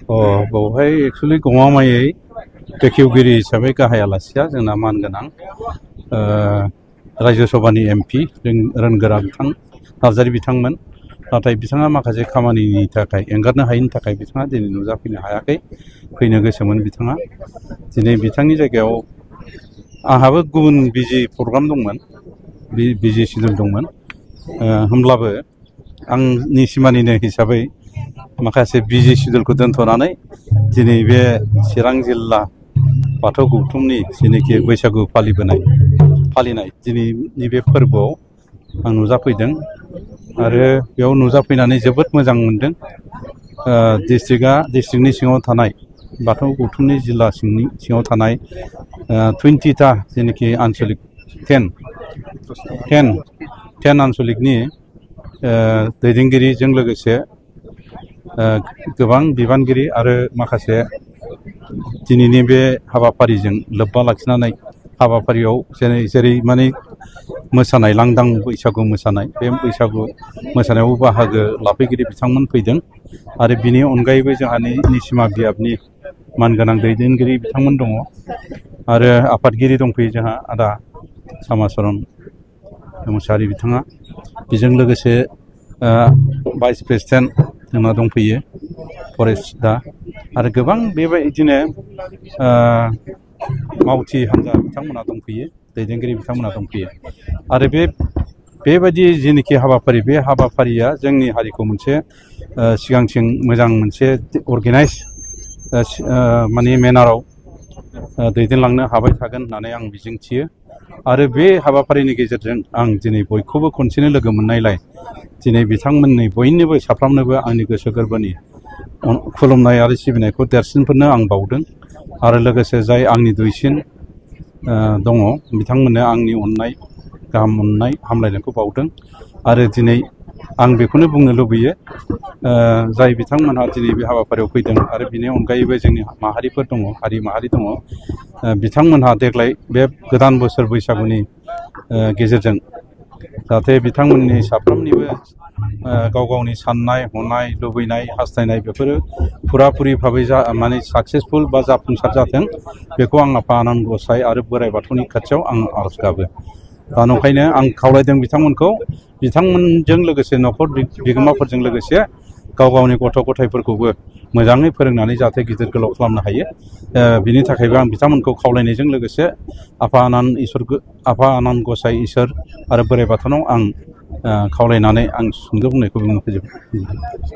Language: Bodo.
बेवहाय एक्चुअली गमामायै बेखेवगिरि हिसाबै गाहाय आलासिया जोंना मानगोनां राज्य सभानि एमपि रोनगोरा बिथां नार्जारी बिथांमोन। नाथाय बिथाङा माखासे खामानिनि थाखाय एंगारनो हायैनि थाखाय बिथाङा दिनै नुजाफैनो हायाखै। फैनो गोसोमोन बिथाङा। दिनै बिथांनि जायगायाव आंहाबो गुबुन बिजि प्रग्राम दंमोन, बिजि शिडिउल दंमोन। होमब्लाबो आंनि सिमानिनो हिसाबै माखासे बिजि शिडिउलखौ दोनथ'नानै दिनै बे चिरां जिल्ला बाथौ गौथुमनि जेनोखि बैसागु फालिनाय दिनैनि बे फोरबोआव आं नुजाफैदों आरो बेयाव नुजाफैनानै जोबोद मोजां मोनदों। डिस्ट्रिक्टनि सिङाव थानाय बाथौ गौथुमनि जिल्ला सिङाव थानाय 20टा जेनोखि आन्चलिक 10 आन्चलिकनि दैदेनगिरिजों लोगोसे गोबां बिबानगिरि आरो माखासे दिनैनि बे हाबाफारिजों लोब्बा लाखिनानै हाबाफारियाव जेरै माने मोसानाय लांदां बैसागु मोसानाय, बे बैसागु मोसानायावबो बाहागो लाफैगिरि बिथांमोन फैदों। आरो बिनि अनगायैबो जोंहा निसिमा बियाबनि मानगोनां दैदेनगिरि बिथांमोन दङ आरो आफादगिरि दंफैयो जोंहा आदा सामाचरन मुसाहारि बिथाङा। बेजों लोगोसे भाइस प्रेसिडेन्ट जोंना दंफैयो परेश दा आरो गोबां बेबायदिनो मावथि हान्जा बिथांमोना दंफैयो, दैदेनगिरि बिथांमोना दंफैयो। आरो बेबायदि जेनोखि हाबाफारि, बे हाबाफारिया जोंनि हारिखौ मोनसे सिगांथिं मोजां मोनसे अर्गेनाइज माने मेनाराव दैदेनलांनो हाबाय थागोन होननानै आं मिजिंथियो। आरो बे हाबाफारिनि गेजेरजों आं दिनै बयखौबो खनसेनो लोगो मोननायलाय दिनै बिथांमोननि बयनोबो साफ्रोमनोबो आंनि गोसो गोरबोनि खुलुमनाय आरो सिबिनायखौ देरसिनफोरनो आं बावदों। आरो लोगोसे जाय आंनि दुइसिन दङ बिथांमोननो आंनि अननाय, गाहाम अननाय, हामलायनायखौ बावदों। आरो दिनै आं बेखौनो बुंनो लुबैयो, जाय बिथांमोनहा दिनै बे हाबाफारियाव फैदों आरो बिनि अनगायैबो जोंनि माहारिफोर दङ, हारि माहारि दङ, बिथांमोनहा देग्लाय बे गोदान बोसोर बैसागुनि गेजेरजों जाहाथे बिथांमोननि साफ्रोमनिबो गाव गावनि साननाय हनाय लुबैनाय हास्थायनाय बेफोरो फुराफुरि भाबै माने साक्सेसफुल बा जाफुंसार जाथों, बेखौ आं आफा आनान गसाइ आरो बोराइ बाथौनि खाथियाव आं आरज गाबो। दा नंखायनो आं खावलायदों बिथांमोनखौ, बिथांमोनजों लोगोसे न'खर बिगोमाफोरजों लोगोसे गाव गावनि गथ' गथायफोरखौबो मोजाङै फोरोंनानै जाहाथे गिदिर गोलाव खालामनो हायो। बिनि थाखायबो आं बिथांमोनखौ खावलायनायजों लोगोसे आफा आनान गसाइ इसोर आरो बोराइ बाथौनाव आं खावलायनानै आं सुंद' बुंनायखौ फोजोबबाय।